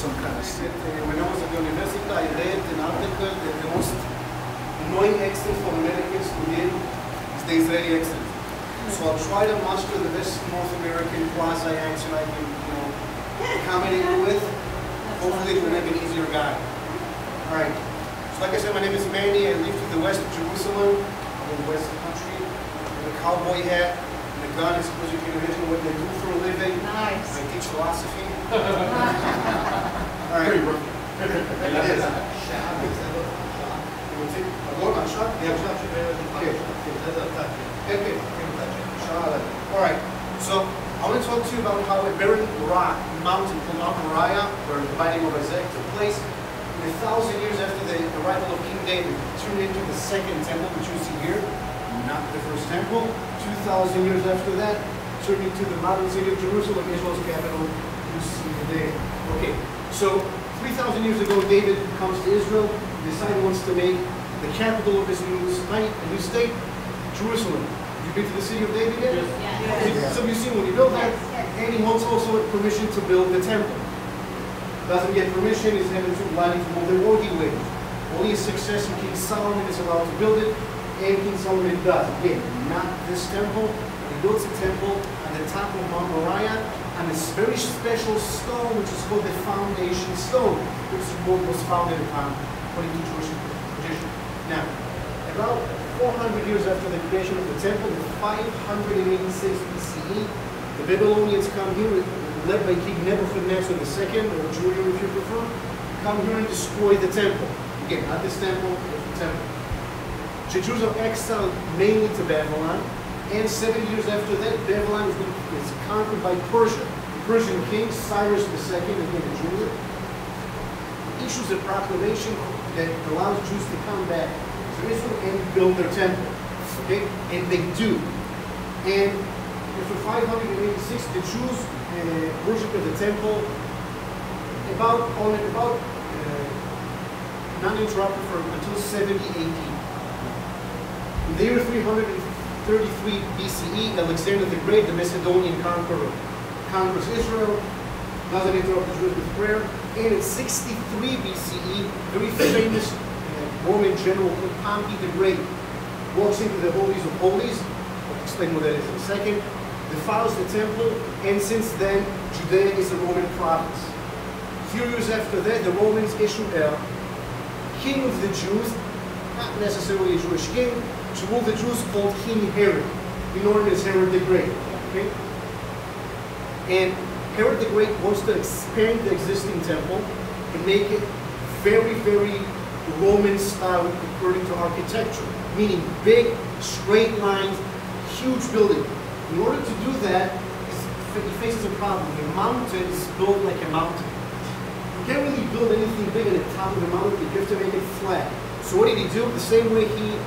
some class. When I was at the university, I read an article that the most annoying accent for Americans to hear is the Israeli accent. So I'll try to master the best North American quasi accent I can, accommodate you with. Hopefully it will make an easier guy. All right. So like I said, my name is Manny. I live to the west of Jerusalem, in the west country, with a cowboy hat and a gun. I suppose you can imagine what they do for a living. Nice. I teach philosophy. All right. It is. All right. So I want to talk to you about how a barren rock mountain called Mount Moriah, where the binding of Isaac took place, and 1,000 years after the arrival of King David, turned into the second temple, which you see here, not the first temple. 2,000 years after that, turned into the modern city of Jerusalem, Israel's capital, you see today. Okay, so 3,000 years ago, David comes to Israel, decided he wants to make the capital of his new state, Jerusalem. Have you been to the city of David yet? Yes. So you've seen when he built that, and he wants also permission to build the temple. Doesn't get permission, he's having to planning to move the war he waged. Only his successor, King Solomon, is allowed to build it, and King Solomon does. Again, not this temple. He builds a temple on the top of Mount Moriah, on this very special stone, which is called the foundation stone, which was founded upon, according to Jewish tradition. Now, about 400 years after the creation of the temple, in 586 BCE, the Babylonians come here, led by King Nebuchadnezzar II, or Julian if you prefer, come here and destroy the temple. Again, not this temple, but the temple. The Jews are exiled mainly to Babylon, and 7 years after that, Babylon is conquered by Persia. The Persian king, Cyrus II, again a Jew, issues a proclamation that allows Jews to come back to Israel and build their temple. Okay? And they do. And after 586, the Jews worship at the temple non-interrupted until 70 AD. In the year 333 BCE, Alexander the Great, the Macedonian conqueror, conquers Israel, doesn't interrupt the Jews with prayer. And in 63 BCE, very famous Roman general called Pompey the Great walks into the Holies of Holies. I'll explain what that is in a second. Defiles the temple, and since then, Judea is a Roman province. A few years after that, the Romans issue a king of the Jews, not necessarily a Jewish king, to rule the Jews, called King Herod, known as Herod the Great. Okay? And Herod the Great wants to expand the existing temple and make it very, very Roman style according to architecture, meaning big, straight lines, huge building. In order to do that, he faces a problem. The mountain is built like a mountain. You can't really build anything big at the top of the mountain, you have to make it flat. So what did he do? The same way he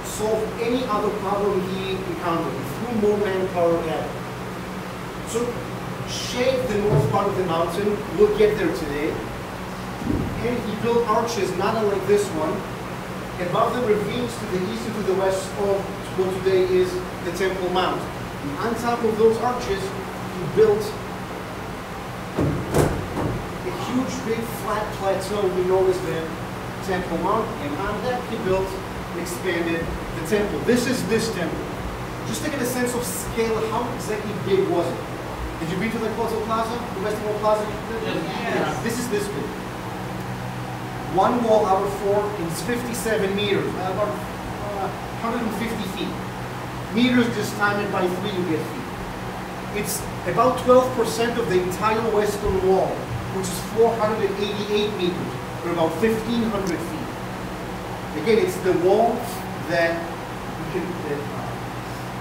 solved any other problem he encountered. He threw more manpower at it. So shave the north part of the mountain, we'll get there today. And he built arches, not unlike this one, above the ravines to the east and to the west of what today is the Temple Mount. And on top of those arches, he built a huge, big, flat plateau we know as the Temple Mount, and on that he built and expanded the temple. This is this temple. Just to get a sense of scale, how exactly big was it? Did you been to the Kotel Plaza, the Western Wall Plaza? Yes. Yeah, this is this big. One wall out of four is 57 meters, about 150 feet. Meters just time it by 3, you get feet. It's about 12% of the entire western wall, which is 488 meters, or about 1,500 feet. Again, it's the wall that we can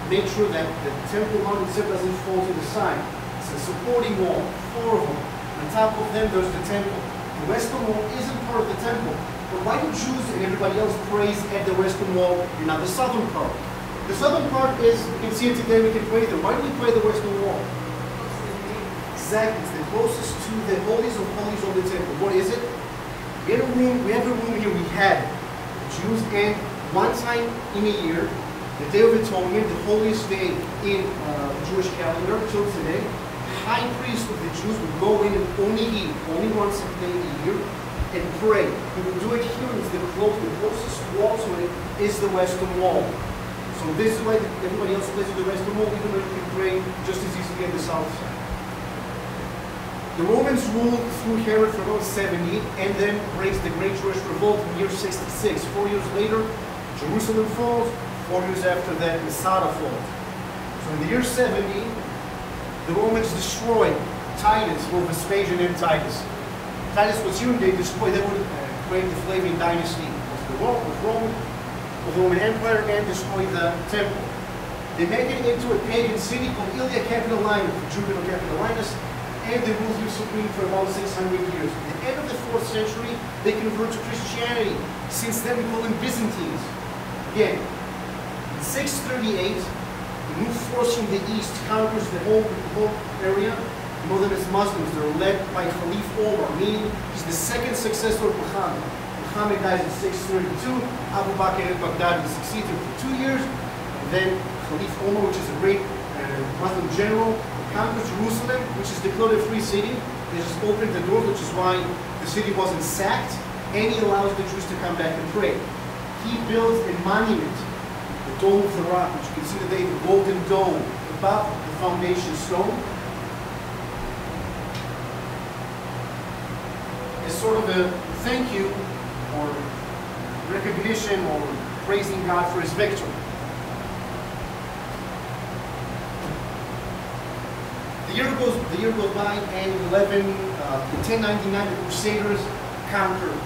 make sure that the Temple Mount itself doesn't fall to the side. It's a supporting wall, 4 of them. On top of them, there's the temple. The western wall isn't part of the temple. But why do Jews and everybody else praise at the western wall and not the southern part? The southern part is, you can see it today, we can pray there. Why do we pray the western wall? Exactly, it's the closest to the holies of holies of the temple. What is it? We have a room here, we had Jews, and one time in a year, the Day of Atonement, the holiest day in the Jewish calendar till today, high priest of the Jews would go in and only eat, only once a day a year, and pray. He would do it here. It's the closest wall to it is the western wall. So this is why everybody else plays with the western wall, even though you can pray just as easily at the south side. The Romans ruled through Herod for about 70, and then raised the Great Jewish Revolt in year 66. 4 years later, Jerusalem falls. 4 years after that, Masada falls. So in the year 70, the Romans destroyed Titus, or Vespasian and Titus. Titus was here, they destroyed, they would create the Flavian dynasty of the Roman Empire, and destroyed the temple. They made it into a pagan city called Ilia Capitolinus, Juvenal Capitolinus, and they ruled here supreme for about 600 years. At the end of the 4th century, they converted to Christianity. Since then, we call them Byzantines. Again, in 638, the new force from the east conquers the whole area. You know them as Muslims. They're led by Khalif Omar, meaning he's the second successor of Muhammad. Muhammad dies in 632. Abu Bakr al-Baghdadi succeeds him for 2 years. And then Khalif Omar, which is a great Muslim general, conquers Jerusalem, which is declared a free city. They just opened the door, which is why the city wasn't sacked, and he allows the Jews to come back and pray. He builds a monument, the Dome of the Rock, which you can see today, the Golden Dome, above the foundation stone. As sort of a thank you, or recognition, or praising God for his victory. The year goes by, and in 1099, the Crusaders conquered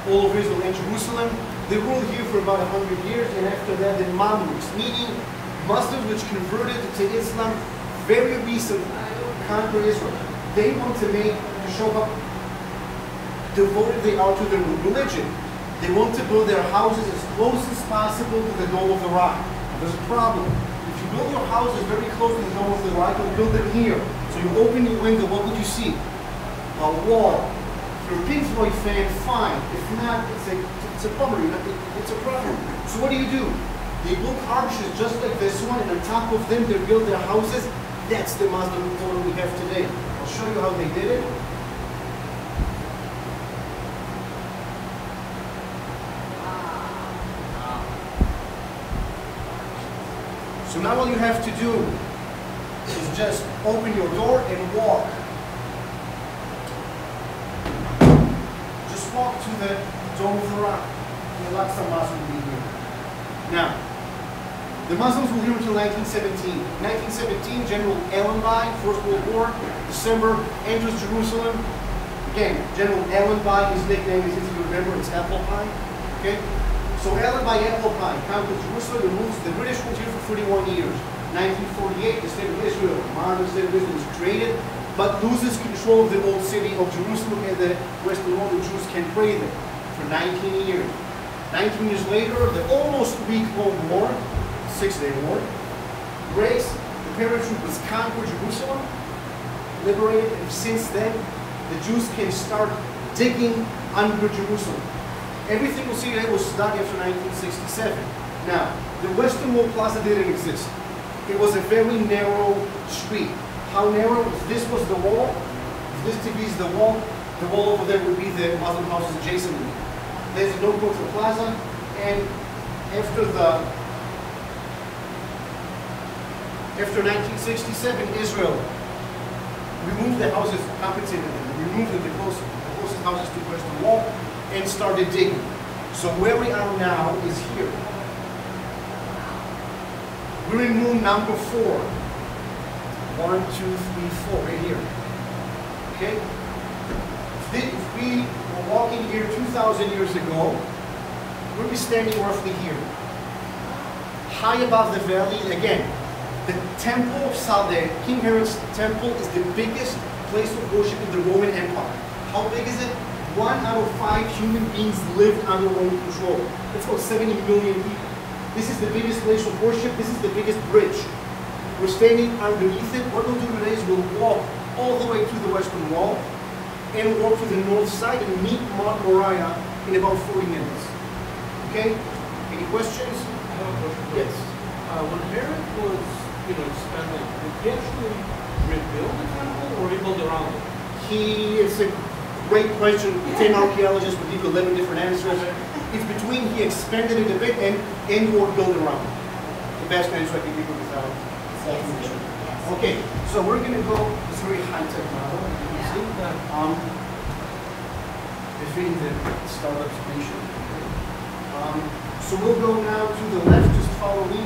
all of Israel and Jerusalem. They ruled here for about 100 years, and after that, the Mamluks, meaning Muslims which converted to Islam very recently, conquer Israel. They want to show how devoted they are to their religion. They want to build their houses as close as possible to the Dome of the Rock. There's a problem. Build your houses very close to the Dome of the Rock, and build them here. So you open your window, what would you see? A wall. If you're a Pink Floyd fan, fine. If not, it's a bummer. It's a problem. So what do? They build arches just like this one, and on top of them they build their houses. That's the Muslim model we have today. I'll show you how they did it. So now all you have to do is just open your door and walk. Just walk to the Dome of the Rock. The Al-Aqsa Mosque will be here. Now, the Muslims were here until 1917. 1917, General Allenby, First World War, December, enters Jerusalem. Again, General Allenby, his nickname is, if you remember, it's Apple Pie. Okay? So Allenby Apple Pie conquers Jerusalem and moves. The British ruled here for 31 years. 1948, the State of Israel, the modern State of Israel, is created, but loses control of the old city of Jerusalem, and the Western Wall. The Jews can pray there for 19 years. 19 years later, the almost week-long war, Six-Day War, breaks. The paratroopers conquer Jerusalem, liberated, and since then, the Jews can start digging under Jerusalem. Everything we'll see today was done after 1967. Now, the Western Wall Plaza didn't exist. It was a very narrow street. How narrow? If this was the wall, if this TV is the wall over there would be the Muslim houses adjacent to it. There's no go to the plaza, and after 1967, Israel removed the houses, compensated them, removed the closest houses to the Western Wall, and started digging. So where we are now is here. We're in room number 4. 1, 2, 3, 4, right here. Okay? If we were walking here 2,000 years ago, we'd be standing roughly here. High above the valley, and again, the temple of Saleh, King Herod's temple, is the biggest place of worship in the Roman Empire. How big is it? 1 out of 5 human beings lived under Roman control. That's about 70 million people. This is the biggest place of worship. This is the biggest bridge. We're standing underneath it. What we'll do today is we'll walk all the way to the Western Wall and walk to the north side and meet Mount Moriah in about 40 minutes. Okay? Any questions? I have a question. Yes. When Herod was expanded, did he actually rebuild the temple or rebuild around it? It's a great question. 10 archaeologists would give you 11 different answers. It's between he expanded it a bit and or built around it. The best answer I can give you without information. Okay, so we're going to go, it's a very high-tech model, you can see. Befitting the startup station. So we'll go now to the left, just follow me.